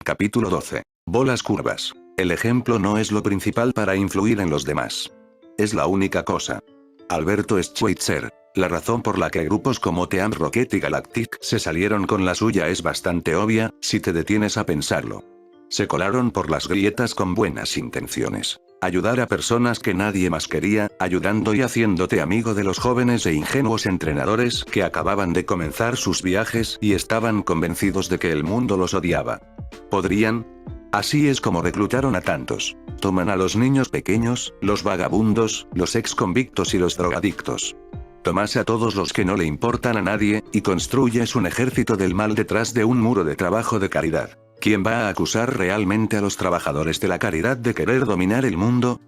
Capítulo 12. Bolas curvas. El ejemplo no es lo principal para influir en los demás. Es la única cosa. Alberto Schweitzer. La razón por la que grupos como Team Rocket y Galactic se salieron con la suya es bastante obvia, si te detienes a pensarlo. Se colaron por las grietas con buenas intenciones. Ayudar a personas que nadie más quería, ayudando y haciéndote amigo de los jóvenes e ingenuos entrenadores que acababan de comenzar sus viajes y estaban convencidos de que el mundo los odiaba. ¿Podrían? Así es como reclutaron a tantos. Toman a los niños pequeños, los vagabundos, los ex convictos y los drogadictos. Tomas a todos los que no le importan a nadie, y construyes un ejército del mal detrás de un muro de trabajo de caridad. ¿Quién va a acusar realmente a los trabajadores de la caridad de querer dominar el mundo?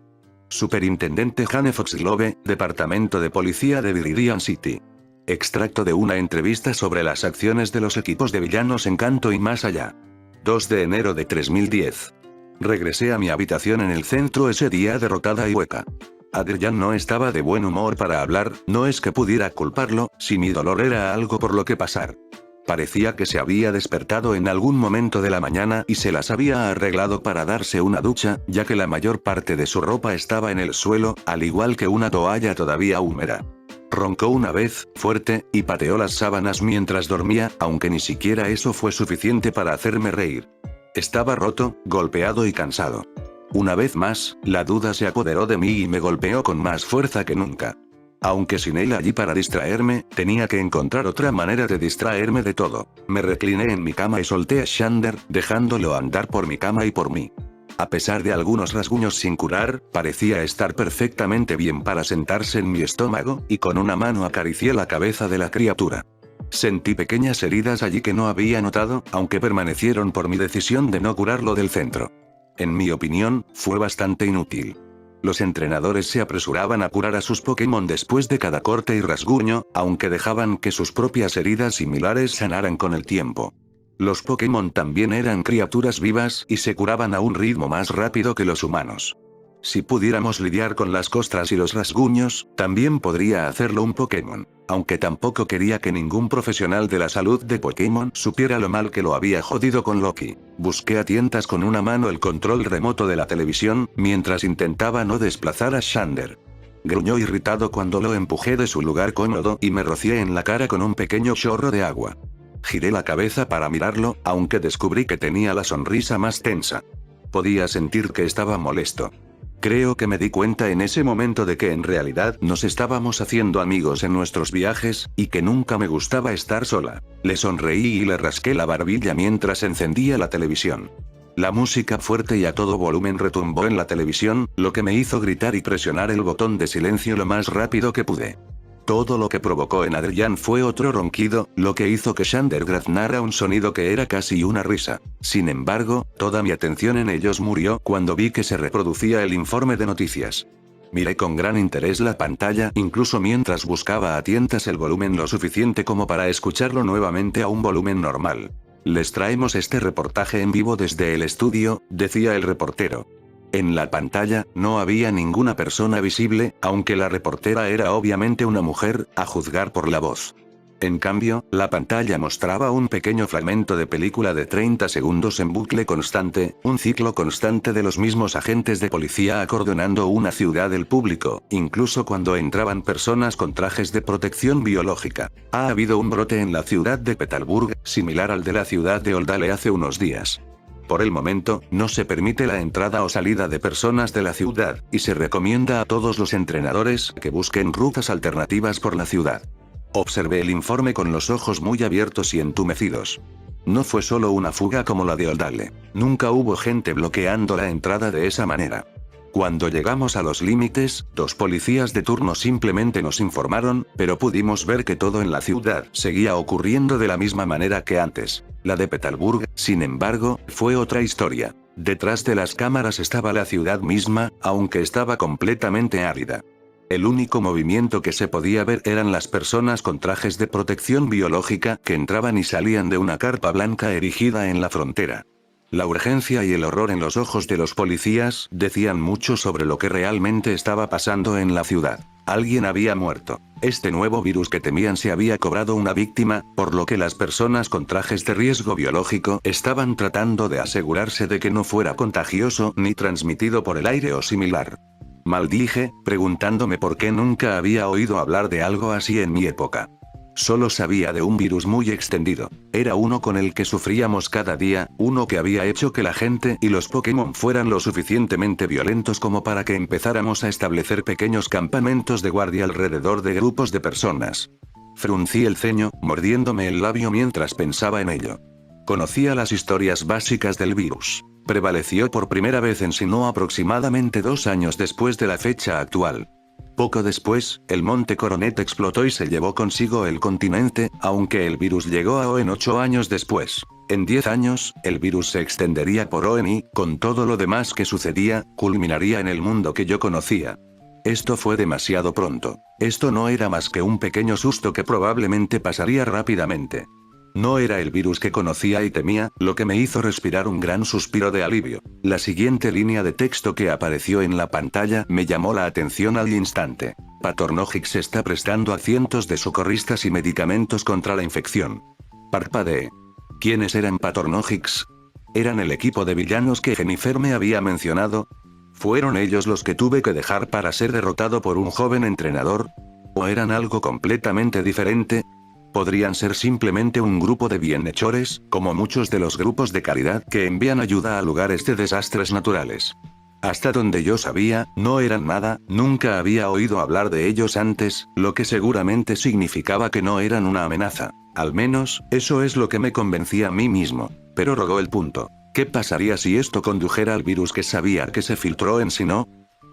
Superintendente Jane Foxglove, Departamento de Policía de Viridian City. Extracto de una entrevista sobre las acciones de los equipos de villanos en Canto y más allá. 2 de enero de 3010. Regresé a mi habitación en el centro ese día derrotada y hueca. Adrian no estaba de buen humor para hablar, no es que pudiera culparlo, si mi dolor era algo por lo que pasar. Parecía que se había despertado en algún momento de la mañana y se las había arreglado para darse una ducha, ya que la mayor parte de su ropa estaba en el suelo, al igual que una toalla todavía húmeda. Roncó una vez, fuerte, y pateó las sábanas mientras dormía, aunque ni siquiera eso fue suficiente para hacerme reír. Estaba roto, golpeado y cansado. Una vez más, la duda se apoderó de mí y me golpeó con más fuerza que nunca. Aunque sin él allí para distraerme, tenía que encontrar otra manera de distraerme de todo. Me recliné en mi cama y solté a Xander, dejándolo andar por mi cama y por mí. A pesar de algunos rasguños sin curar, parecía estar perfectamente bien para sentarse en mi estómago, y con una mano acaricié la cabeza de la criatura. Sentí pequeñas heridas allí que no había notado, aunque permanecieron por mi decisión de no curarlo del centro. En mi opinión, fue bastante inútil. Los entrenadores se apresuraban a curar a sus Pokémon después de cada corte y rasguño, aunque dejaban que sus propias heridas similares sanaran con el tiempo. Los Pokémon también eran criaturas vivas y se curaban a un ritmo más rápido que los humanos. Si pudiéramos lidiar con las costras y los rasguños, también podría hacerlo un Pokémon, aunque tampoco quería que ningún profesional de la salud de Pokémon supiera lo mal que lo había jodido con Loki. Busqué a tientas con una mano el control remoto de la televisión, mientras intentaba no desplazar a Xander. Gruñó irritado cuando lo empujé de su lugar cómodo y me rocié en la cara con un pequeño chorro de agua. Giré la cabeza para mirarlo, aunque descubrí que tenía la sonrisa más tensa. Podía sentir que estaba molesto. Creo que me di cuenta en ese momento de que en realidad nos estábamos haciendo amigos en nuestros viajes, y que nunca me gustaba estar sola. Le sonreí y le rasqué la barbilla mientras encendía la televisión. La música fuerte y a todo volumen retumbó en la televisión, lo que me hizo gritar y presionar el botón de silencio lo más rápido que pude. Todo lo que provocó en Adrian fue otro ronquido, lo que hizo que Xander graznara un sonido que era casi una risa. Sin embargo, toda mi atención en ellos murió cuando vi que se reproducía el informe de noticias. Miré con gran interés la pantalla, incluso mientras buscaba a tientas el volumen lo suficiente como para escucharlo nuevamente a un volumen normal. Les traemos este reportaje en vivo desde el estudio, decía el reportero. En la pantalla, no había ninguna persona visible, aunque la reportera era obviamente una mujer, a juzgar por la voz. En cambio, la pantalla mostraba un pequeño fragmento de película de 30 segundos en bucle constante, un ciclo constante de los mismos agentes de policía acordonando una ciudad del público, incluso cuando entraban personas con trajes de protección biológica. Ha habido un brote en la ciudad de Petalburg, similar al de la ciudad de Oldale hace unos días. Por el momento, no se permite la entrada o salida de personas de la ciudad, y se recomienda a todos los entrenadores que busquen rutas alternativas por la ciudad. Observé el informe con los ojos muy abiertos y entumecidos. No fue solo una fuga como la de Oldale. Nunca hubo gente bloqueando la entrada de esa manera. Cuando llegamos a los límites, 2 policías de turno simplemente nos informaron, pero pudimos ver que todo en la ciudad seguía ocurriendo de la misma manera que antes. La de Petalburg, sin embargo, fue otra historia. Detrás de las cámaras estaba la ciudad misma, aunque estaba completamente árida. El único movimiento que se podía ver eran las personas con trajes de protección biológica que entraban y salían de una carpa blanca erigida en la frontera. La urgencia y el horror en los ojos de los policías decían mucho sobre lo que realmente estaba pasando en la ciudad. Alguien había muerto. Este nuevo virus que temían se había cobrado una víctima, por lo que las personas con trajes de riesgo biológico estaban tratando de asegurarse de que no fuera contagioso ni transmitido por el aire o similar. Maldije, preguntándome por qué nunca había oído hablar de algo así en mi época. Solo sabía de un virus muy extendido. Era uno con el que sufríamos cada día, uno que había hecho que la gente y los Pokémon fueran lo suficientemente violentos como para que empezáramos a establecer pequeños campamentos de guardia alrededor de grupos de personas. Fruncí el ceño, mordiéndome el labio mientras pensaba en ello. Conocía las historias básicas del virus. Prevaleció por primera vez en Sinnoh aproximadamente 2 años después de la fecha actual. Poco después, el monte Coronet explotó y se llevó consigo el continente, aunque el virus llegó a Hoenn 8 años después. En 10 años, el virus se extendería por Hoenn y, con todo lo demás que sucedía, culminaría en el mundo que yo conocía. Esto fue demasiado pronto. Esto no era más que un pequeño susto que probablemente pasaría rápidamente. No era el virus que conocía y temía, lo que me hizo respirar un gran suspiro de alivio. La siguiente línea de texto que apareció en la pantalla me llamó la atención al instante. Patornogix está prestando a cientos de socorristas y medicamentos contra la infección. Parpadeé. ¿Quiénes eran Patornogix? ¿Eran el equipo de villanos que Jennifer me había mencionado? ¿Fueron ellos los que tuve que dejar para ser derrotado por un joven entrenador? ¿O eran algo completamente diferente? Podrían ser simplemente un grupo de bienhechores, como muchos de los grupos de caridad que envían ayuda a lugares de desastres naturales. Hasta donde yo sabía, no eran nada, nunca había oído hablar de ellos antes, lo que seguramente significaba que no eran una amenaza. Al menos, eso es lo que me convencía a mí mismo. Pero rogó el punto. ¿Qué pasaría si esto condujera al virus que sabía que se filtró en Sinnoh?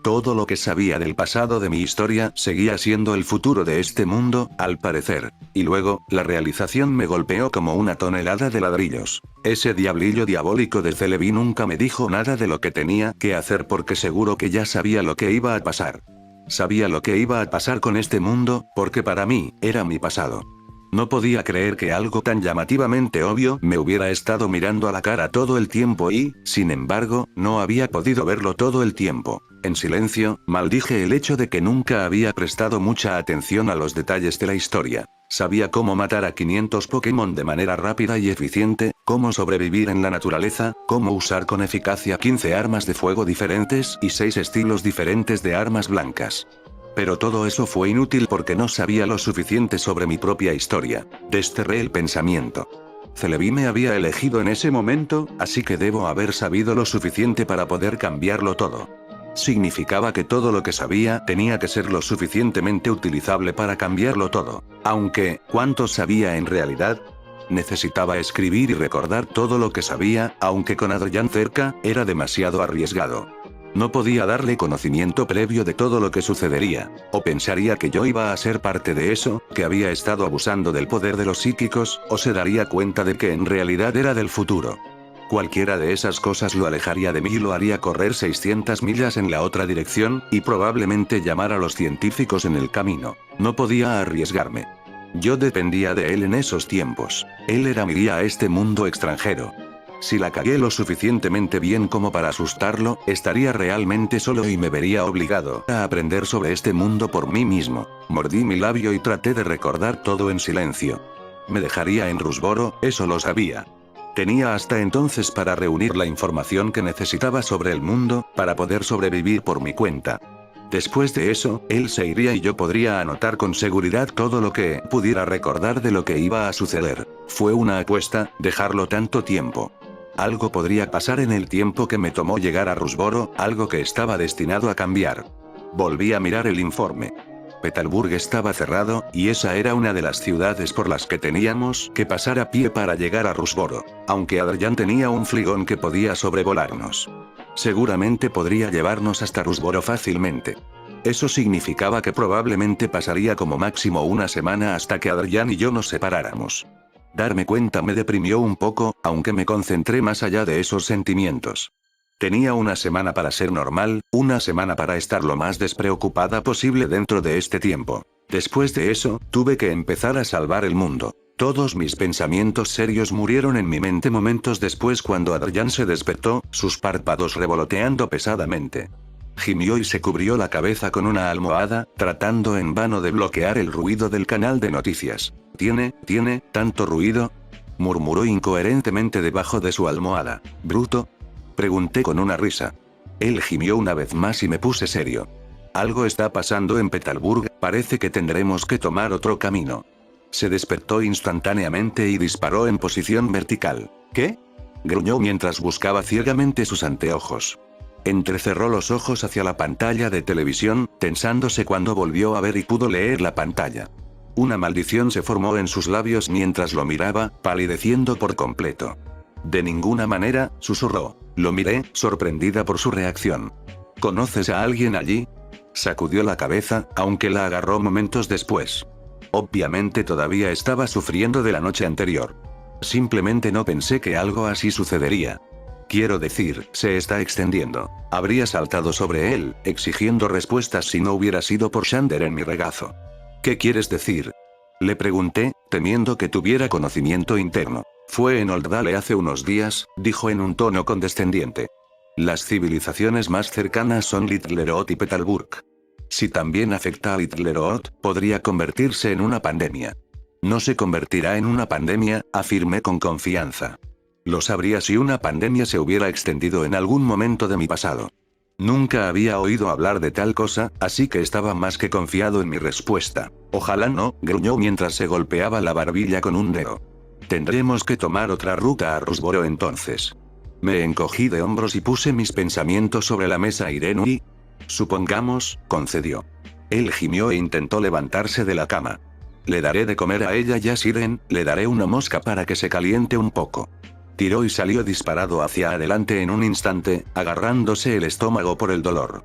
Todo lo que sabía del pasado de mi historia seguía siendo el futuro de este mundo, al parecer. Y luego, la realización me golpeó como una tonelada de ladrillos. Ese diablillo diabólico de Celebi nunca me dijo nada de lo que tenía que hacer porque seguro que ya sabía lo que iba a pasar. Sabía lo que iba a pasar con este mundo, porque para mí, era mi pasado. No podía creer que algo tan llamativamente obvio me hubiera estado mirando a la cara todo el tiempo y, sin embargo, no había podido verlo todo el tiempo. En silencio, maldije el hecho de que nunca había prestado mucha atención a los detalles de la historia. Sabía cómo matar a 500 Pokémon de manera rápida y eficiente, cómo sobrevivir en la naturaleza, cómo usar con eficacia 15 armas de fuego diferentes y 6 estilos diferentes de armas blancas. Pero todo eso fue inútil porque no sabía lo suficiente sobre mi propia historia. Desterré el pensamiento. Celebi me había elegido en ese momento, así que debo haber sabido lo suficiente para poder cambiarlo todo. Significaba que todo lo que sabía tenía que ser lo suficientemente utilizable para cambiarlo todo. Aunque, ¿cuánto sabía en realidad? Necesitaba escribir y recordar todo lo que sabía, aunque con Adrian cerca, era demasiado arriesgado. No podía darle conocimiento previo de todo lo que sucedería, o pensaría que yo iba a ser parte de eso, que había estado abusando del poder de los psíquicos, o se daría cuenta de que en realidad era del futuro. Cualquiera de esas cosas lo alejaría de mí y lo haría correr 600 millas en la otra dirección, y probablemente llamar a los científicos en el camino. No podía arriesgarme. Yo dependía de él en esos tiempos. Él era mi guía a este mundo extranjero. Si la cagué lo suficientemente bien como para asustarlo, estaría realmente solo y me vería obligado a aprender sobre este mundo por mí mismo. Mordí mi labio y traté de recordar todo en silencio. Me dejaría en Rusboro, eso lo sabía. Tenía hasta entonces para reunir la información que necesitaba sobre el mundo, para poder sobrevivir por mi cuenta. Después de eso, él se iría y yo podría anotar con seguridad todo lo que pudiera recordar de lo que iba a suceder. Fue una apuesta, dejarlo tanto tiempo. Algo podría pasar en el tiempo que me tomó llegar a Rusboro, algo que estaba destinado a cambiar. Volví a mirar el informe. Petalburg estaba cerrado, y esa era una de las ciudades por las que teníamos que pasar a pie para llegar a Rusboro, aunque Adrian tenía un fligón que podía sobrevolarnos. Seguramente podría llevarnos hasta Rusboro fácilmente. Eso significaba que probablemente pasaría como máximo una semana hasta que Adrian y yo nos separáramos. Darme cuenta me deprimió un poco, aunque me concentré más allá de esos sentimientos. Tenía una semana para ser normal, una semana para estar lo más despreocupada posible dentro de este tiempo. Después de eso, tuve que empezar a salvar el mundo. Todos mis pensamientos serios murieron en mi mente momentos después cuando Adrián se despertó, sus párpados revoloteando pesadamente. Gimió y se cubrió la cabeza con una almohada, tratando en vano de bloquear el ruido del canal de noticias. ¿Tiene tanto ruido?, murmuró incoherentemente debajo de su almohada. ¿Bruto?, pregunté con una risa. Él gimió una vez más y me puse serio. Algo está pasando en Petalburg, parece que tendremos que tomar otro camino. Se despertó instantáneamente y disparó en posición vertical. ¿Qué?, gruñó mientras buscaba ciegamente sus anteojos. Entrecerró los ojos hacia la pantalla de televisión, tensándose cuando volvió a ver y pudo leer la pantalla. Una maldición se formó en sus labios mientras lo miraba, palideciendo por completo. De ninguna manera, susurró. Lo miré, sorprendida por su reacción. ¿Conoces a alguien allí?, sacudió la cabeza, aunque la agarró momentos después. Obviamente todavía estaba sufriendo de la noche anterior. Simplemente no pensé que algo así sucedería. Quiero decir, se está extendiendo. Habría saltado sobre él, exigiendo respuestas si no hubiera sido por Xander en mi regazo. ¿Qué quieres decir?, le pregunté, temiendo que tuviera conocimiento interno. Fue en Oldale hace unos días, dijo en un tono condescendiente. Las civilizaciones más cercanas son Littleroth y Petalburg. Si también afecta a Littleroth, podría convertirse en una pandemia. No se convertirá en una pandemia, afirmé con confianza. Lo sabría si una pandemia se hubiera extendido en algún momento de mi pasado. Nunca había oído hablar de tal cosa, así que estaba más que confiado en mi respuesta. Ojalá no, gruñó mientras se golpeaba la barbilla con un dedo. Tendremos que tomar otra ruta a Rusboro entonces. Me encogí de hombros y puse mis pensamientos sobre la mesa. Irene y... supongamos, concedió. Él gimió e intentó levantarse de la cama. Le daré de comer a ella y a Siren, le daré una mosca para que se caliente un poco. Tiró y salió disparado hacia adelante en un instante, agarrándose el estómago por el dolor.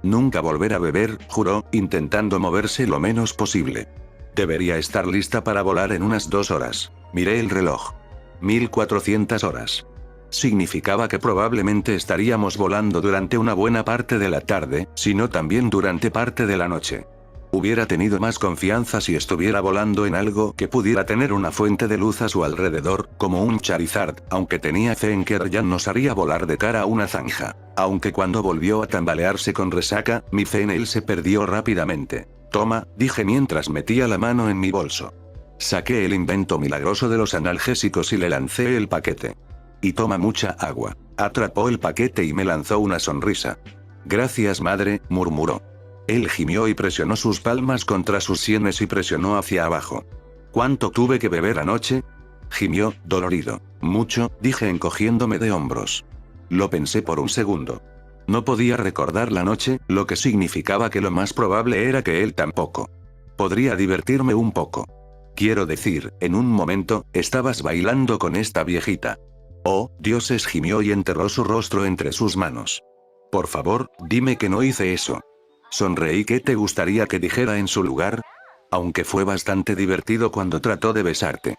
Nunca volver a beber, juró, intentando moverse lo menos posible. Debería estar lista para volar en unas 2 horas. Miré el reloj. 1400 horas. Significaba que probablemente estaríamos volando durante una buena parte de la tarde, si no también durante parte de la noche. Hubiera tenido más confianza si estuviera volando en algo que pudiera tener una fuente de luz a su alrededor, como un Charizard, aunque tenía fe en que Aryan nos haría volar de cara a una zanja. Aunque cuando volvió a tambalearse con resaca, mi fe en él se perdió rápidamente. Toma, dije mientras metía la mano en mi bolso. Saqué el invento milagroso de los analgésicos y le lancé el paquete. Y toma mucha agua. Atrapó el paquete y me lanzó una sonrisa. Gracias madre, murmuró. Él gimió y presionó sus palmas contra sus sienes y presionó hacia abajo. ¿Cuánto tuve que beber anoche?, gimió, dolorido. Mucho, dije encogiéndome de hombros. Lo pensé por un segundo. No podía recordar la noche, lo que significaba que lo más probable era que él tampoco. Podría divertirme un poco. Quiero decir, en un momento, estabas bailando con esta viejita. Oh, dioses, gimió y enterró su rostro entre sus manos. Por favor, dime que no hice eso. Sonreí. ¿Qué te gustaría que dijera en su lugar? Aunque fue bastante divertido cuando trató de besarte.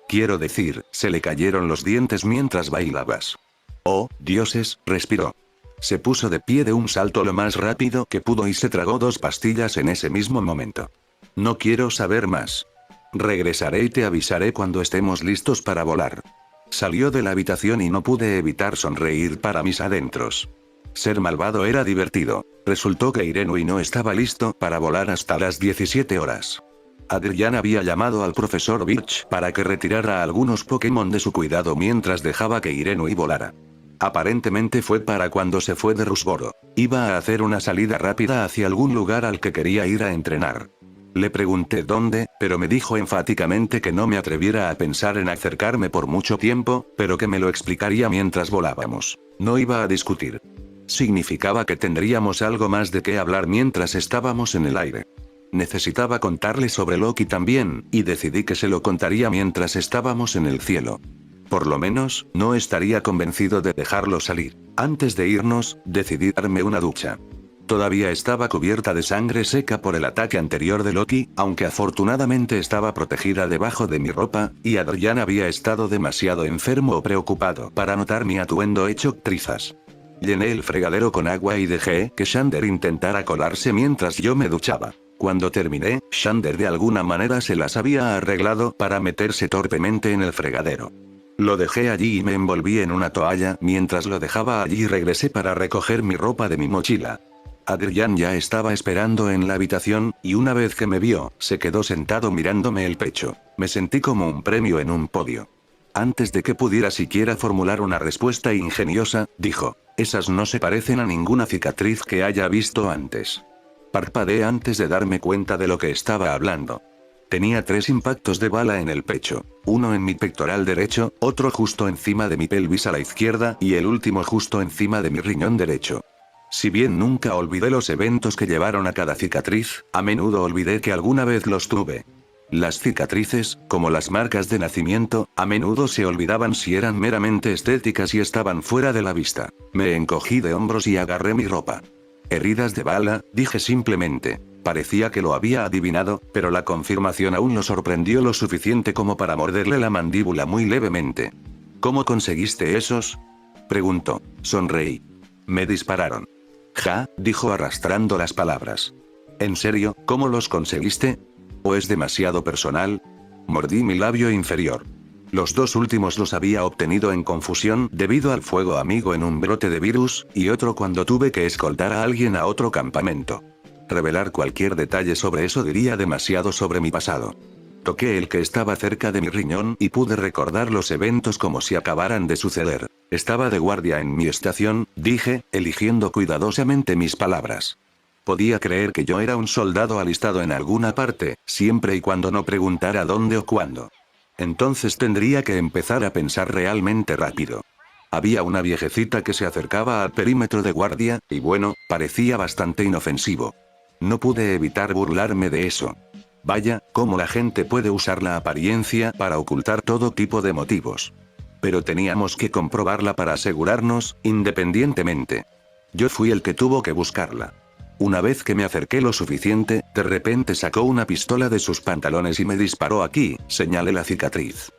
Quiero decir, se le cayeron los dientes mientras bailabas. Oh, dioses, respiró. Se puso de pie de un salto lo más rápido que pudo y se tragó 2 pastillas en ese mismo momento. No quiero saber más. Regresaré y te avisaré cuando estemos listos para volar. Salió de la habitación y no pude evitar sonreír para mis adentros. Ser malvado era divertido. Resultó que Irene no estaba listo para volar hasta las 17 horas. Adrián había llamado al profesor Birch para que retirara a algunos Pokémon de su cuidado mientras dejaba que Irene volara. Aparentemente fue para cuando se fue de Rusboro. Iba a hacer una salida rápida hacia algún lugar al que quería ir a entrenar. Le pregunté dónde, pero me dijo enfáticamente que no me atreviera a pensar en acercarme por mucho tiempo, pero que me lo explicaría mientras volábamos. No iba a discutir. Significaba que tendríamos algo más de qué hablar mientras estábamos en el aire. Necesitaba contarle sobre Loki también, y decidí que se lo contaría mientras estábamos en el cielo. Por lo menos, no estaría convencido de dejarlo salir. Antes de irnos, decidí darme una ducha. Todavía estaba cubierta de sangre seca por el ataque anterior de Loki, aunque afortunadamente estaba protegida debajo de mi ropa, y Adrián había estado demasiado enfermo o preocupado para notar mi atuendo hecho trizas. Llené el fregadero con agua y dejé que Xander intentara colarse mientras yo me duchaba. Cuando terminé, Xander de alguna manera se las había arreglado para meterse torpemente en el fregadero. Lo dejé allí y me envolví en una toalla. Mientras lo dejaba allí regresé para recoger mi ropa de mi mochila. Adrián ya estaba esperando en la habitación, y una vez que me vio, se quedó sentado mirándome el pecho. Me sentí como un premio en un podio. Antes de que pudiera siquiera formular una respuesta ingeniosa, dijo: esas no se parecen a ninguna cicatriz que haya visto antes. Parpadeé antes de darme cuenta de lo que estaba hablando. Tenía 3 impactos de bala en el pecho, uno en mi pectoral derecho, otro justo encima de mi pelvis a la izquierda y el último justo encima de mi riñón derecho. Si bien nunca olvidé los eventos que llevaron a cada cicatriz, a menudo olvidé que alguna vez los tuve. Las cicatrices, como las marcas de nacimiento, a menudo se olvidaban si eran meramente estéticas y estaban fuera de la vista. Me encogí de hombros y agarré mi ropa. Heridas de bala, dije simplemente. Parecía que lo había adivinado, pero la confirmación aún lo sorprendió lo suficiente como para morderle la mandíbula muy levemente. ¿Cómo conseguiste esos?, preguntó. Sonreí. Me dispararon. Ja, dijo arrastrando las palabras. ¿En serio, cómo los conseguiste? ¿O es demasiado personal? Mordí mi labio inferior. Los 2 últimos los había obtenido en confusión debido al fuego amigo en un brote de virus, y otro cuando tuve que escoltar a alguien a otro campamento. Revelar cualquier detalle sobre eso diría demasiado sobre mi pasado. Toqué el que estaba cerca de mi riñón y pude recordar los eventos como si acabaran de suceder. Estaba de guardia en mi estación, dije, eligiendo cuidadosamente mis palabras. Podía creer que yo era un soldado alistado en alguna parte, siempre y cuando no preguntara dónde o cuándo. Entonces tendría que empezar a pensar realmente rápido. Había una viejecita que se acercaba al perímetro de guardia, y bueno, parecía bastante inofensivo. No pude evitar burlarme de eso. Vaya, cómo la gente puede usar la apariencia para ocultar todo tipo de motivos. Pero teníamos que comprobarla para asegurarnos, independientemente. Yo fui el que tuvo que buscarla. Una vez que me acerqué lo suficiente, de repente sacó una pistola de sus pantalones y me disparó aquí, señalé la cicatriz.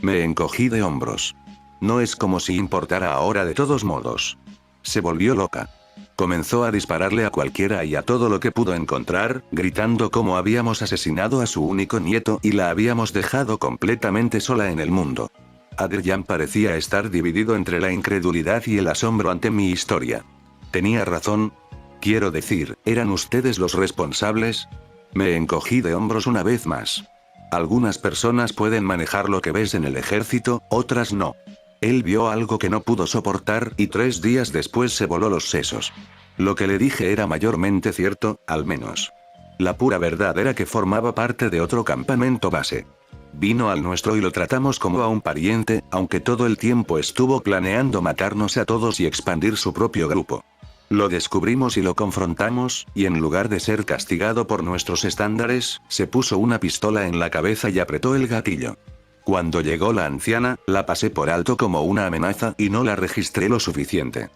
Me encogí de hombros. No es como si importara ahora de todos modos. Se volvió loca. Comenzó a dispararle a cualquiera y a todo lo que pudo encontrar, gritando cómo habíamos asesinado a su único nieto y la habíamos dejado completamente sola en el mundo. Adrián parecía estar dividido entre la incredulidad y el asombro ante mi historia. Tenía razón. Quiero decir, ¿eran ustedes los responsables? Me encogí de hombros una vez más. Algunas personas pueden manejar lo que ves en el ejército, otras no. Él vio algo que no pudo soportar y 3 días después se voló los sesos. Lo que le dije era mayormente cierto, al menos. La pura verdad era que formaba parte de otro campamento base. Vino al nuestro y lo tratamos como a un pariente, aunque todo el tiempo estuvo planeando matarnos a todos y expandir su propio grupo. Lo descubrimos y lo confrontamos, y en lugar de ser castigado por nuestros estándares, se puso una pistola en la cabeza y apretó el gatillo. Cuando llegó la anciana, la pasé por alto como una amenaza y no la registré lo suficiente.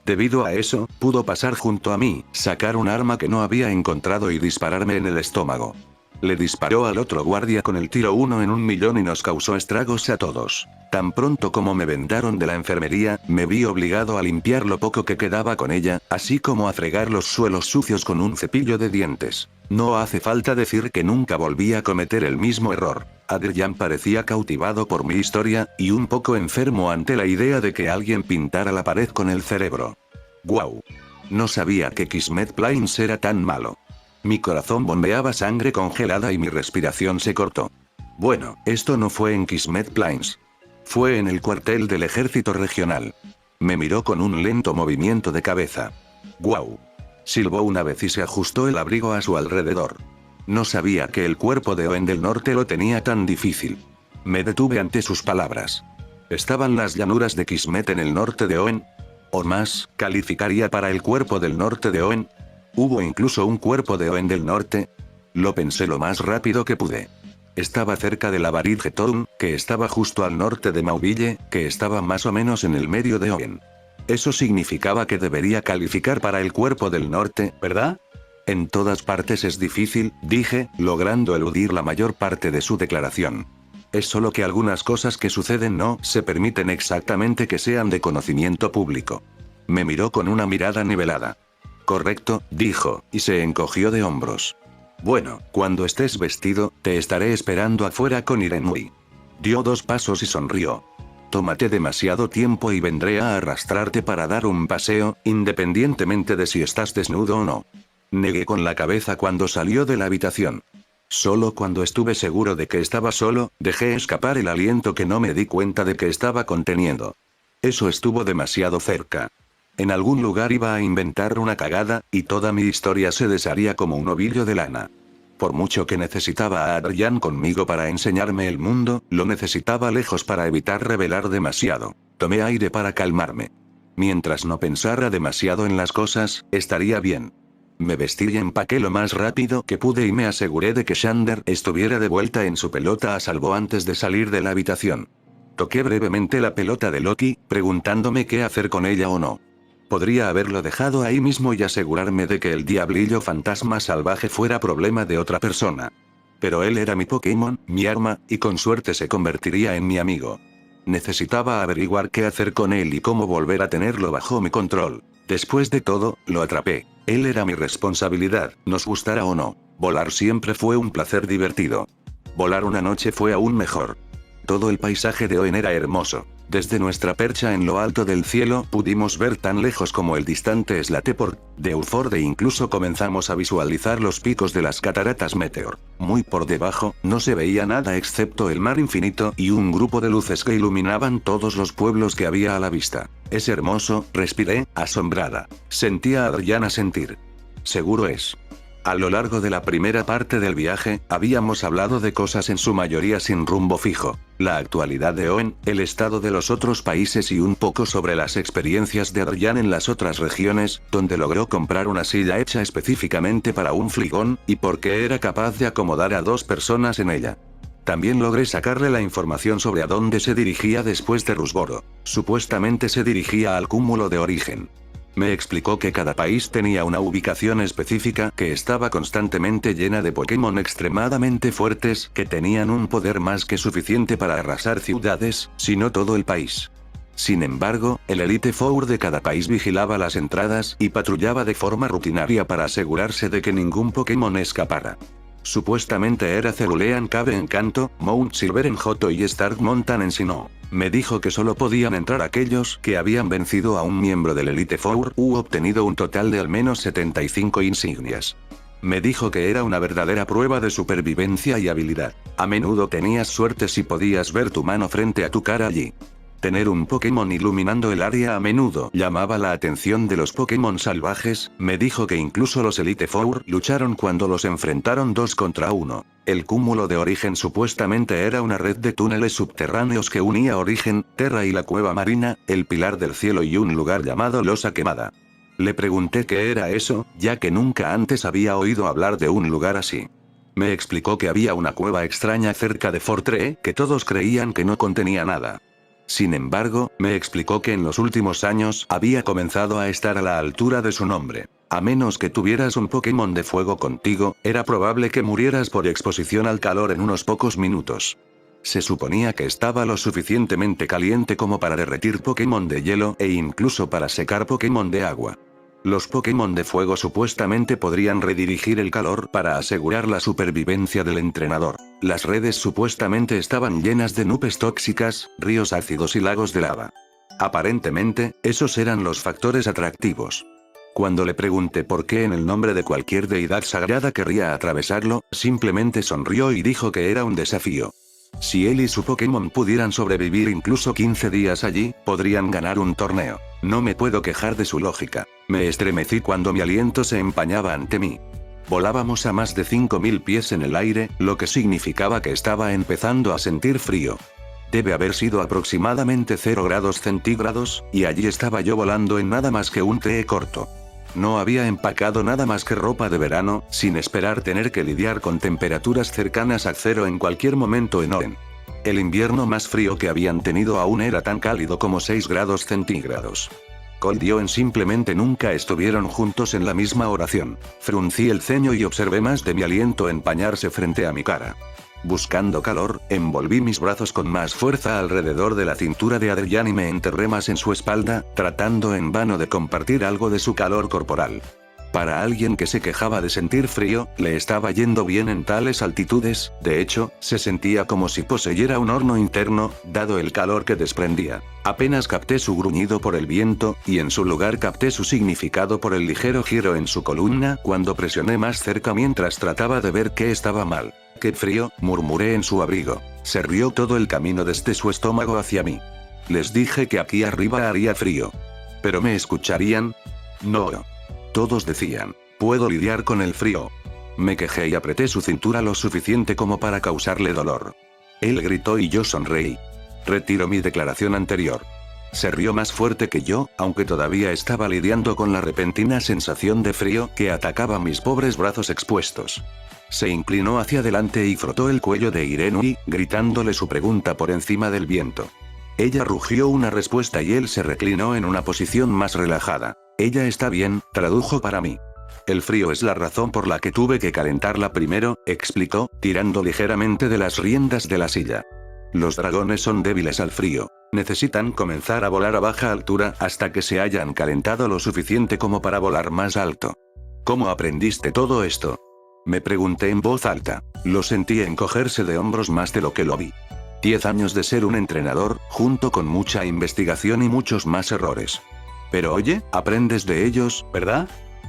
Debido a eso, pudo pasar junto a mí, sacar un arma que no había encontrado y dispararme en el estómago. Le disparó al otro guardia con el tiro 1 en 1.000.000 y nos causó estragos a todos. Tan pronto como me vendaron de la enfermería, me vi obligado a limpiar lo poco que quedaba con ella, así como a fregar los suelos sucios con un cepillo de dientes. No hace falta decir que nunca volví a cometer el mismo error. Adrián parecía cautivado por mi historia, y un poco enfermo ante la idea de que alguien pintara la pared con el cerebro. ¡Guau! No sabía que Kismet Plains era tan malo. Mi corazón bombeaba sangre congelada y mi respiración se cortó. Bueno, esto no fue en Kismet Plains. Fue en el cuartel del ejército regional. Me miró con un lento movimiento de cabeza. ¡Guau! Silbó una vez y se ajustó el abrigo a su alrededor. No sabía que el cuerpo de Oen del Norte lo tenía tan difícil. Me detuve ante sus palabras. ¿Estaban las llanuras de Kismet en el norte de Oen? ¿O más, calificaría para el cuerpo del norte de Oen? ¿Hubo incluso un cuerpo de Oen del norte? Lo pensé lo más rápido que pude. Estaba cerca de la Barid Town, que estaba justo al norte de Mauville, que estaba más o menos en el medio de Oen. Eso significaba que debería calificar para el cuerpo del norte, ¿verdad? En todas partes es difícil, dije, logrando eludir la mayor parte de su declaración. Es solo que algunas cosas que suceden no se permiten exactamente que sean de conocimiento público. Me miró con una mirada nivelada. Correcto, dijo, y se encogió de hombros. Bueno, cuando estés vestido, te estaré esperando afuera con Irenui. Dio 2 pasos y sonrió. Tómate demasiado tiempo y vendré a arrastrarte para dar un paseo, independientemente de si estás desnudo o no. Negué con la cabeza cuando salió de la habitación. Solo cuando estuve seguro de que estaba solo, dejé escapar el aliento que no me di cuenta de que estaba conteniendo. Eso estuvo demasiado cerca. En algún lugar iba a inventar una cagada, y toda mi historia se desharía como un ovillo de lana. Por mucho que necesitaba a Adrián conmigo para enseñarme el mundo, lo necesitaba lejos para evitar revelar demasiado. Tomé aire para calmarme. Mientras no pensara demasiado en las cosas, estaría bien. Me vestí y empaqué lo más rápido que pude y me aseguré de que Xander estuviera de vuelta en su pelota a salvo antes de salir de la habitación. Toqué brevemente la pelota de Loki, preguntándome qué hacer con ella o no. Podría haberlo dejado ahí mismo y asegurarme de que el diablillo fantasma salvaje fuera problema de otra persona. Pero él era mi Pokémon, mi arma, y con suerte se convertiría en mi amigo. Necesitaba averiguar qué hacer con él y cómo volver a tenerlo bajo mi control. Después de todo, lo atrapé. Él era mi responsabilidad, nos gustara o no. Volar siempre fue un placer divertido. Volar una noche fue aún mejor. Todo el paisaje de Oen era hermoso. Desde nuestra percha en lo alto del cielo pudimos ver tan lejos como el distante Slateport de Uford e incluso comenzamos a visualizar los picos de las cataratas Meteor. Muy por debajo, no se veía nada excepto el mar infinito y un grupo de luces que iluminaban todos los pueblos que había a la vista. Es hermoso, respiré, asombrada. Sentía a Adriana sentir. Seguro es. A lo largo de la primera parte del viaje, habíamos hablado de cosas en su mayoría sin rumbo fijo. La actualidad de Oen, el estado de los otros países y un poco sobre las experiencias de Adrián en las otras regiones, donde logró comprar una silla hecha específicamente para un fligón, y por qué era capaz de acomodar a 2 personas en ella. También logré sacarle la información sobre a dónde se dirigía después de Rusboro. Supuestamente se dirigía al cúmulo de origen. Me explicó que cada país tenía una ubicación específica que estaba constantemente llena de Pokémon extremadamente fuertes que tenían un poder más que suficiente para arrasar ciudades, si no todo el país. Sin embargo, el Elite Four de cada país vigilaba las entradas y patrullaba de forma rutinaria para asegurarse de que ningún Pokémon escapara. Supuestamente era Cerulean Cave en Kanto, Mount Silver en Johto y Stark Mountain en Sinnoh. Me dijo que solo podían entrar aquellos que habían vencido a un miembro del Elite Four u obtenido un total de al menos 75 insignias. Me dijo que era una verdadera prueba de supervivencia y habilidad. A menudo tenías suerte si podías ver tu mano frente a tu cara allí. Tener un Pokémon iluminando el área a menudo llamaba la atención de los Pokémon salvajes. Me dijo que incluso los Elite Four lucharon cuando los enfrentaron 2 contra 1. El cúmulo de origen supuestamente era una red de túneles subterráneos que unía Origen, Terra y la cueva marina, el pilar del cielo y un lugar llamado Losa Quemada. Le pregunté qué era eso, ya que nunca antes había oído hablar de un lugar así. Me explicó que había una cueva extraña cerca de Fortree que todos creían que no contenía nada. Sin embargo, me explicó que en los últimos años había comenzado a estar a la altura de su nombre. A menos que tuvieras un Pokémon de fuego contigo, era probable que murieras por exposición al calor en unos pocos minutos. Se suponía que estaba lo suficientemente caliente como para derretir Pokémon de hielo e incluso para secar Pokémon de agua. Los Pokémon de fuego supuestamente podrían redirigir el calor para asegurar la supervivencia del entrenador. Las redes supuestamente estaban llenas de nubes tóxicas, ríos ácidos y lagos de lava. Aparentemente, esos eran los factores atractivos. Cuando le pregunté por qué en el nombre de cualquier deidad sagrada querría atravesarlo, simplemente sonrió y dijo que era un desafío. Si él y su Pokémon pudieran sobrevivir incluso 15 días allí, podrían ganar un torneo. No me puedo quejar de su lógica. Me estremecí cuando mi aliento se empañaba ante mí. Volábamos a más de 5000 pies en el aire, lo que significaba que estaba empezando a sentir frío. Debe haber sido aproximadamente 0 grados centígrados, y allí estaba yo volando en nada más que un TE corto. No había empacado nada más que ropa de verano, sin esperar tener que lidiar con temperaturas cercanas a 0 en cualquier momento en Oen. El invierno más frío que habían tenido aún era tan cálido como 6 grados centígrados. Cold y Oen simplemente nunca estuvieron juntos en la misma oración. Fruncí el ceño y observé más de mi aliento empañarse frente a mi cara. Buscando calor, envolví mis brazos con más fuerza alrededor de la cintura de Adrián y me enterré más en su espalda, tratando en vano de compartir algo de su calor corporal. Para alguien que se quejaba de sentir frío, le estaba yendo bien en tales altitudes, de hecho, se sentía como si poseyera un horno interno, dado el calor que desprendía. Apenas capté su gruñido por el viento, y en su lugar capté su significado por el ligero giro en su columna cuando presioné más cerca mientras trataba de ver qué estaba mal. «Qué frío», murmuré en su abrigo. Se rió todo el camino desde su estómago hacia mí. Les dije que aquí arriba haría frío. ¿Pero me escucharían? No. Todos decían, puedo lidiar con el frío. Me quejé y apreté su cintura lo suficiente como para causarle dolor. Él gritó y yo sonreí. Retiro mi declaración anterior. Se rió más fuerte que yo, aunque todavía estaba lidiando con la repentina sensación de frío que atacaba mis pobres brazos expuestos. Se inclinó hacia adelante y frotó el cuello de Irenui, gritándole su pregunta por encima del viento. Ella rugió una respuesta y él se reclinó en una posición más relajada. «Ella está bien», tradujo para mí. «El frío es la razón por la que tuve que calentarla primero», explicó, tirando ligeramente de las riendas de la silla. «Los dragones son débiles al frío. Necesitan comenzar a volar a baja altura hasta que se hayan calentado lo suficiente como para volar más alto». «¿Cómo aprendiste todo esto?», me pregunté en voz alta. Lo sentí encogerse de hombros más de lo que lo vi. 10 años de ser un entrenador, junto con mucha investigación y muchos más errores. Pero oye, aprendes de ellos, ¿verdad?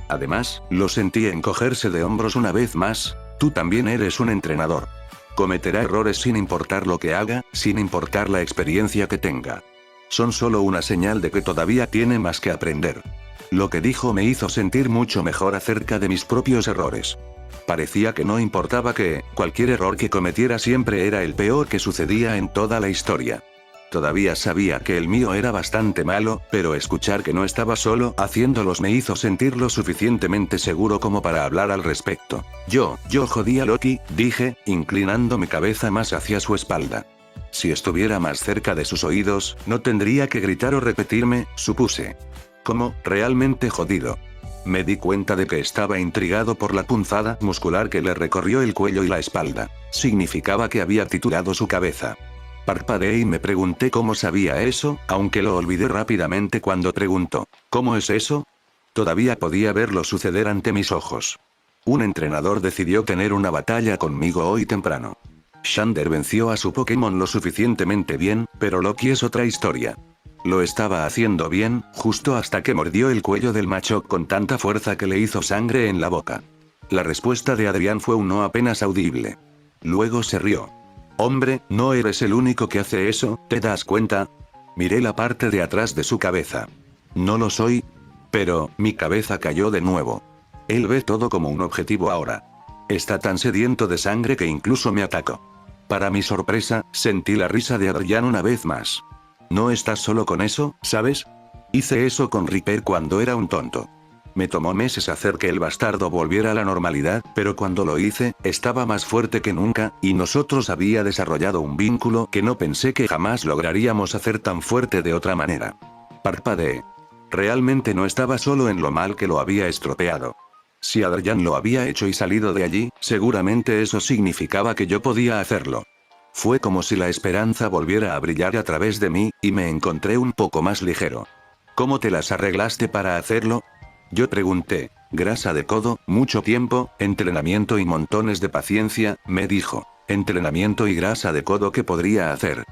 Además, lo sentí encogerse de hombros una vez más. Tú también eres un entrenador. Cometerá errores sin importar lo que haga, sin importar la experiencia que tenga. Son solo una señal de que todavía tiene más que aprender. Lo que dijo me hizo sentir mucho mejor acerca de mis propios errores. Parecía que no importaba que, cualquier error que cometiera siempre era el peor que sucedía en toda la historia. Todavía sabía que el mío era bastante malo, pero escuchar que no estaba solo haciéndolos me hizo sentir lo suficientemente seguro como para hablar al respecto. Yo jodí a Loki, dije, inclinando mi cabeza más hacia su espalda. Si estuviera más cerca de sus oídos, no tendría que gritar o repetirme, supuse. ¿Cómo, realmente jodido? Me di cuenta de que estaba intrigado por la punzada muscular que le recorrió el cuello y la espalda. Significaba que había triturado su cabeza. Parpadeé y me pregunté cómo sabía eso, aunque lo olvidé rápidamente cuando preguntó, ¿cómo es eso? Todavía podía verlo suceder ante mis ojos. Un entrenador decidió tener una batalla conmigo hoy temprano. Xander venció a su Pokémon lo suficientemente bien, pero Loki es otra historia. Lo estaba haciendo bien, justo hasta que mordió el cuello del macho con tanta fuerza que le hizo sangre en la boca. La respuesta de Adrián fue un no apenas audible. Luego se rió. Hombre, no eres el único que hace eso, ¿te das cuenta? Miré la parte de atrás de su cabeza. No lo soy. Pero, mi cabeza cayó de nuevo. Él ve todo como un objetivo ahora. Está tan sediento de sangre que incluso me atacó. Para mi sorpresa, sentí la risa de Adrián una vez más. No estás solo con eso, ¿sabes? Hice eso con Ripper cuando era un tonto. Me tomó meses hacer que el bastardo volviera a la normalidad, pero cuando lo hice, estaba más fuerte que nunca, y nosotros había desarrollado un vínculo que no pensé que jamás lograríamos hacer tan fuerte de otra manera. Parpadeé. Realmente no estaba solo en lo mal que lo había estropeado. Si Adrián lo había hecho y salido de allí, seguramente eso significaba que yo podía hacerlo. Fue como si la esperanza volviera a brillar a través de mí, y me encontré un poco más ligero. ¿Cómo te las arreglaste para hacerlo? Yo pregunté. Grasa de codo, mucho tiempo, entrenamiento y montones de paciencia, me dijo. Entrenamiento y grasa de codo que podría hacer.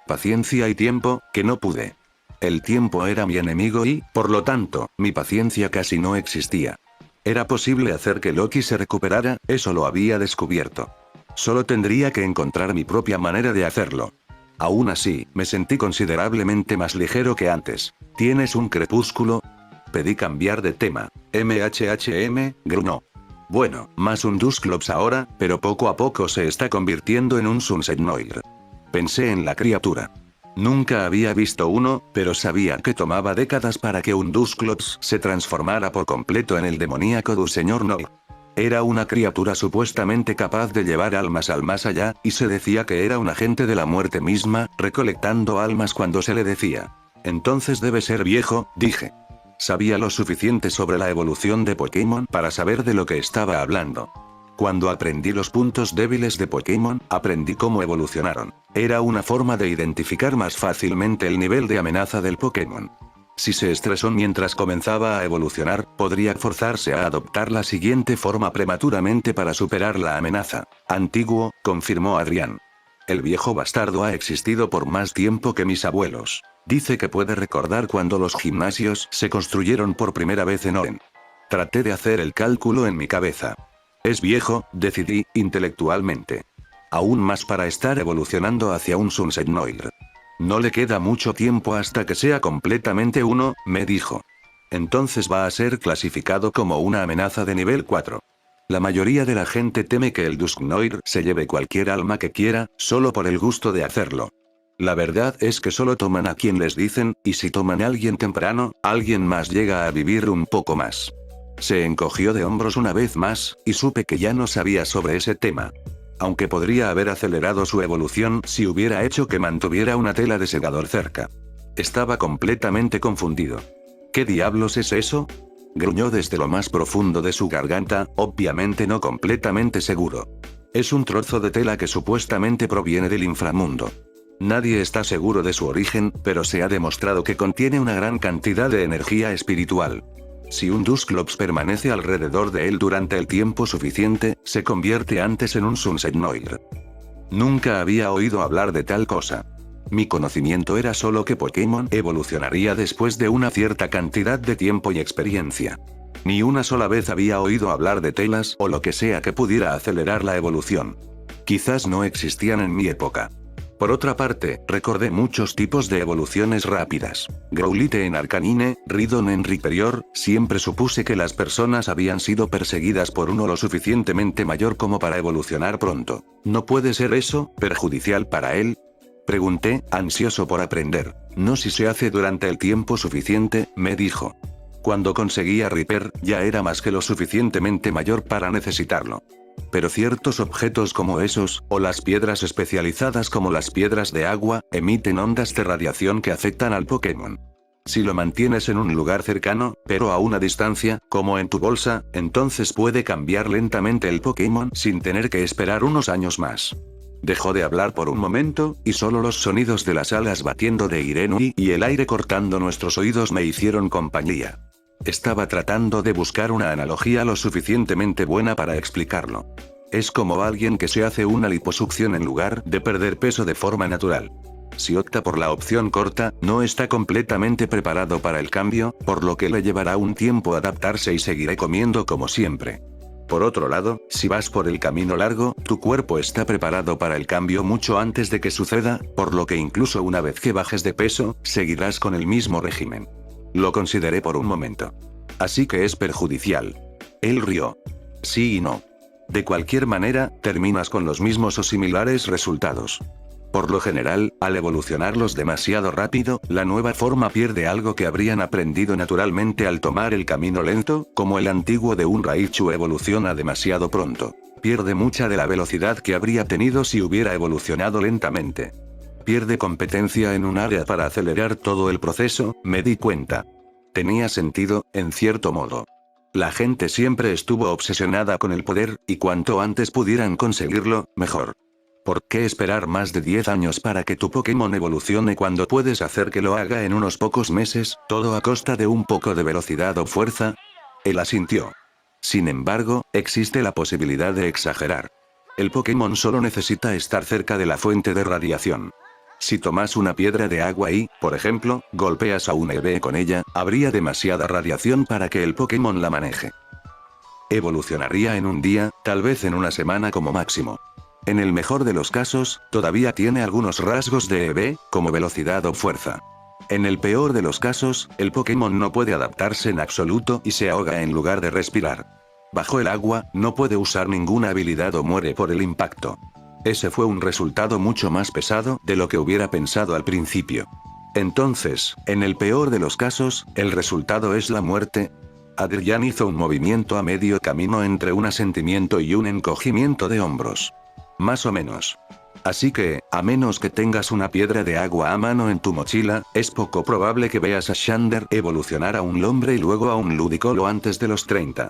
Paciencia y tiempo, que no pude. El tiempo era mi enemigo y, por lo tanto, mi paciencia casi no existía. Era posible hacer que Loki se recuperara, eso lo había descubierto. Solo tendría que encontrar mi propia manera de hacerlo. Aún así, me sentí considerablemente más ligero que antes. ¿Tienes un crepúsculo? Pedí cambiar de tema. gruñó. Bueno, más un Dusclops ahora, pero poco a poco se está convirtiendo en un Sunset Noir. Pensé en la criatura. Nunca había visto uno, pero sabía que tomaba décadas para que un Dusclops se transformara por completo en el demoníaco du señor Noir. Era una criatura supuestamente capaz de llevar almas al más allá, y se decía que era un agente de la muerte misma, recolectando almas cuando se le decía. Entonces debe ser viejo, dije. Sabía lo suficiente sobre la evolución de Pokémon para saber de lo que estaba hablando. Cuando aprendí los puntos débiles de Pokémon, aprendí cómo evolucionaron. Era una forma de identificar más fácilmente el nivel de amenaza del Pokémon. Si se estresó mientras comenzaba a evolucionar, podría forzarse a adoptar la siguiente forma prematuramente para superar la amenaza. Antiguo, confirmó Adrián. El viejo bastardo ha existido por más tiempo que mis abuelos. Dice que puede recordar cuando los gimnasios se construyeron por primera vez en Oren. Traté de hacer el cálculo en mi cabeza. Es viejo, decidí, intelectualmente. Aún más para estar evolucionando hacia un Sunset Noir. No le queda mucho tiempo hasta que sea completamente uno, me dijo. Entonces va a ser clasificado como una amenaza de nivel 4. La mayoría de la gente teme que el Dusknoir se lleve cualquier alma que quiera, solo por el gusto de hacerlo. La verdad es que solo toman a quien les dicen, y si toman a alguien temprano, alguien más llega a vivir un poco más. Se encogió de hombros una vez más, y supe que ya no sabía sobre ese tema. Aunque podría haber acelerado su evolución si hubiera hecho que mantuviera una tela de segador cerca. Estaba completamente confundido. ¿Qué diablos es eso? Gruñó desde lo más profundo de su garganta, obviamente no completamente seguro. Es un trozo de tela que supuestamente proviene del inframundo. Nadie está seguro de su origen, pero se ha demostrado que contiene una gran cantidad de energía espiritual. Si un Dusclops permanece alrededor de él durante el tiempo suficiente, se convierte antes en un Sunset Noir. Nunca había oído hablar de tal cosa. Mi conocimiento era solo que Pokémon evolucionaría después de una cierta cantidad de tiempo y experiencia. Ni una sola vez había oído hablar de telas o lo que sea que pudiera acelerar la evolución. Quizás no existían en mi época. Por otra parte, recordé muchos tipos de evoluciones rápidas. Growlithe en Arcanine, Ridon en Rhyperior, siempre supuse que las personas habían sido perseguidas por uno lo suficientemente mayor como para evolucionar pronto. ¿No puede ser eso perjudicial para él? Pregunté, ansioso por aprender. No si se hace durante el tiempo suficiente, me dijo. Cuando conseguí a Ripper, ya era más que lo suficientemente mayor para necesitarlo. Pero ciertos objetos como esos, o las piedras especializadas como las piedras de agua, emiten ondas de radiación que afectan al Pokémon. Si lo mantienes en un lugar cercano, pero a una distancia, como en tu bolsa, entonces puede cambiar lentamente el Pokémon sin tener que esperar unos años más. Dejó de hablar por un momento, y solo los sonidos de las alas batiendo de Irenui y el aire cortando nuestros oídos me hicieron compañía. Estaba tratando de buscar una analogía lo suficientemente buena para explicarlo. Es como alguien que se hace una liposucción en lugar de perder peso de forma natural. Si opta por la opción corta, no está completamente preparado para el cambio, por lo que le llevará un tiempo adaptarse y seguiré comiendo como siempre. Por otro lado, si vas por el camino largo, tu cuerpo está preparado para el cambio mucho antes de que suceda, por lo que incluso una vez que bajes de peso, seguirás con el mismo régimen. Lo consideré por un momento. Así que es perjudicial. Él rió. Sí y no. De cualquier manera, terminas con los mismos o similares resultados. Por lo general, al evolucionarlos demasiado rápido, la nueva forma pierde algo que habrían aprendido naturalmente al tomar el camino lento, como el antiguo de un Raichu evoluciona demasiado pronto. Pierde mucha de la velocidad que habría tenido si hubiera evolucionado lentamente. Pierde competencia en un área para acelerar todo el proceso, me di cuenta. Tenía sentido, en cierto modo. La gente siempre estuvo obsesionada con el poder, y cuanto antes pudieran conseguirlo, mejor. ¿Por qué esperar más de 10 años para que tu Pokémon evolucione cuando puedes hacer que lo haga en unos pocos meses, todo a costa de un poco de velocidad o fuerza? Él asintió. Sin embargo, existe la posibilidad de exagerar. El Pokémon solo necesita estar cerca de la fuente de radiación. Si tomas una piedra de agua y, por ejemplo, golpeas a un EV con ella, habría demasiada radiación para que el Pokémon la maneje. Evolucionaría en un día, tal vez en una semana como máximo. En el mejor de los casos, todavía tiene algunos rasgos de EV, como velocidad o fuerza. En el peor de los casos, el Pokémon no puede adaptarse en absoluto y se ahoga en lugar de respirar. Bajo el agua, no puede usar ninguna habilidad o muere por el impacto. Ese fue un resultado mucho más pesado de lo que hubiera pensado al principio. Entonces, en el peor de los casos, el resultado es la muerte. Adrián hizo un movimiento a medio camino entre un asentimiento y un encogimiento de hombros. Más o menos. Así que, a menos que tengas una piedra de agua a mano en tu mochila, es poco probable que veas a Xander evolucionar a un Lombre y luego a un Ludicolo antes de los 30.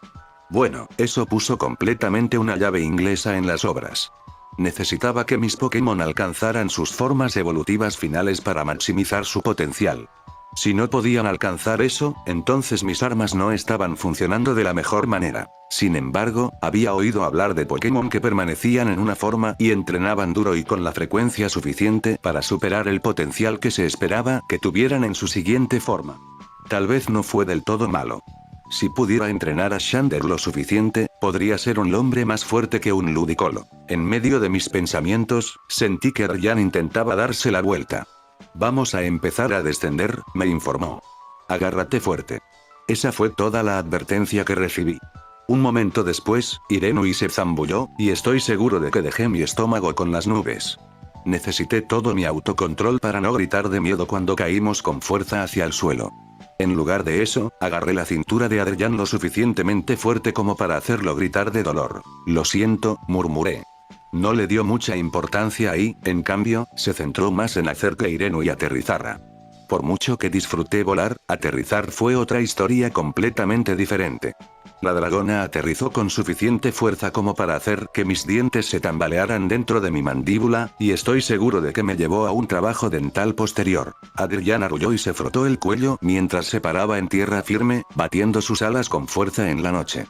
Bueno, eso puso completamente una llave inglesa en las obras. Necesitaba que mis Pokémon alcanzaran sus formas evolutivas finales para maximizar su potencial. Si no podían alcanzar eso, entonces mis armas no estaban funcionando de la mejor manera. Sin embargo, había oído hablar de Pokémon que permanecían en una forma y entrenaban duro y con la frecuencia suficiente para superar el potencial que se esperaba que tuvieran en su siguiente forma. Tal vez no fue del todo malo. Si pudiera entrenar a Xander lo suficiente, podría ser un hombre más fuerte que un Ludicolo. En medio de mis pensamientos, sentí que Ryan intentaba darse la vuelta. Vamos a empezar a descender, me informó. Agárrate fuerte. Esa fue toda la advertencia que recibí. Un momento después, Irenui se zambulló, y estoy seguro de que dejé mi estómago con las nubes. Necesité todo mi autocontrol para no gritar de miedo cuando caímos con fuerza hacia el suelo. En lugar de eso, agarré la cintura de Adrián lo suficientemente fuerte como para hacerlo gritar de dolor. Lo siento, murmuré. No le dio mucha importancia ahí, en cambio, se centró más en hacer que Irenui aterrizara. Por mucho que disfruté volar, aterrizar fue otra historia completamente diferente. La dragona aterrizó con suficiente fuerza como para hacer que mis dientes se tambalearan dentro de mi mandíbula, y estoy seguro de que me llevó a un trabajo dental posterior. Adrián arrulló y se frotó el cuello mientras se paraba en tierra firme, batiendo sus alas con fuerza en la noche.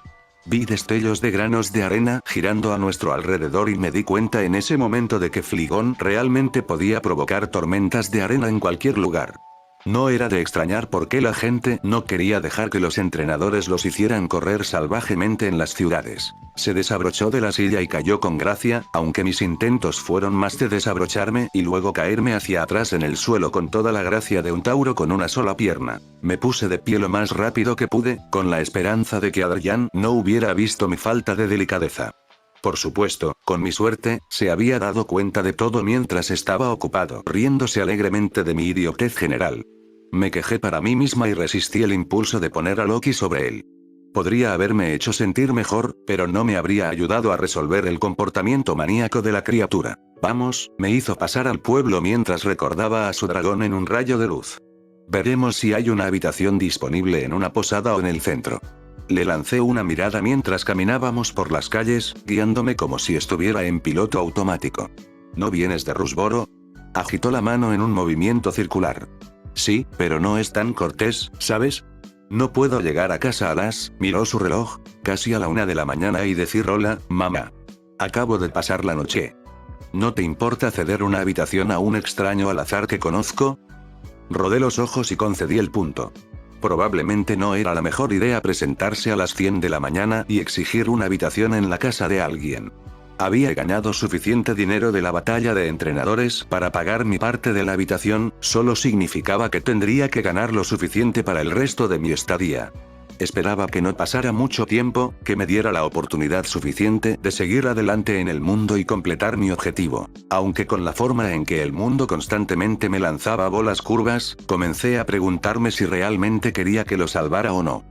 Vi destellos de granos de arena girando a nuestro alrededor y me di cuenta en ese momento de que Flygon realmente podía provocar tormentas de arena en cualquier lugar. No era de extrañar por qué la gente no quería dejar que los entrenadores los hicieran correr salvajemente en las ciudades. Se desabrochó de la silla y cayó con gracia, aunque mis intentos fueron más de desabrocharme y luego caerme hacia atrás en el suelo con toda la gracia de un tauro con una sola pierna. Me puse de pie lo más rápido que pude, con la esperanza de que Adrián no hubiera visto mi falta de delicadeza. Por supuesto, con mi suerte, se había dado cuenta de todo mientras estaba ocupado riéndose alegremente de mi idiotez general. Me quejé para mí misma y resistí el impulso de poner a Loki sobre él. Podría haberme hecho sentir mejor, pero no me habría ayudado a resolver el comportamiento maníaco de la criatura. Vamos, me hizo pasar al pueblo mientras recordaba a su dragón en un rayo de luz. Veremos si hay una habitación disponible en una posada o en el centro. Le lancé una mirada mientras caminábamos por las calles, guiándome como si estuviera en piloto automático. ¿No vienes de Rusboro? Agitó la mano en un movimiento circular. Sí, pero no es tan cortés, ¿sabes? No puedo llegar a casa a miró su reloj, casi a la 1 de la mañana y decir hola, mamá. Acabo de pasar la noche. ¿No te importa ceder una habitación a un extraño al azar que conozco? Rodé los ojos y concedí el punto. Probablemente no era la mejor idea presentarse a las 100 de la mañana y exigir una habitación en la casa de alguien. Había ganado suficiente dinero de la batalla de entrenadores para pagar mi parte de la habitación, solo significaba que tendría que ganar lo suficiente para el resto de mi estadía. Esperaba que no pasara mucho tiempo, que me diera la oportunidad suficiente de seguir adelante en el mundo y completar mi objetivo. Aunque con la forma en que el mundo constantemente me lanzaba bolas curvas, comencé a preguntarme si realmente quería que lo salvara o no.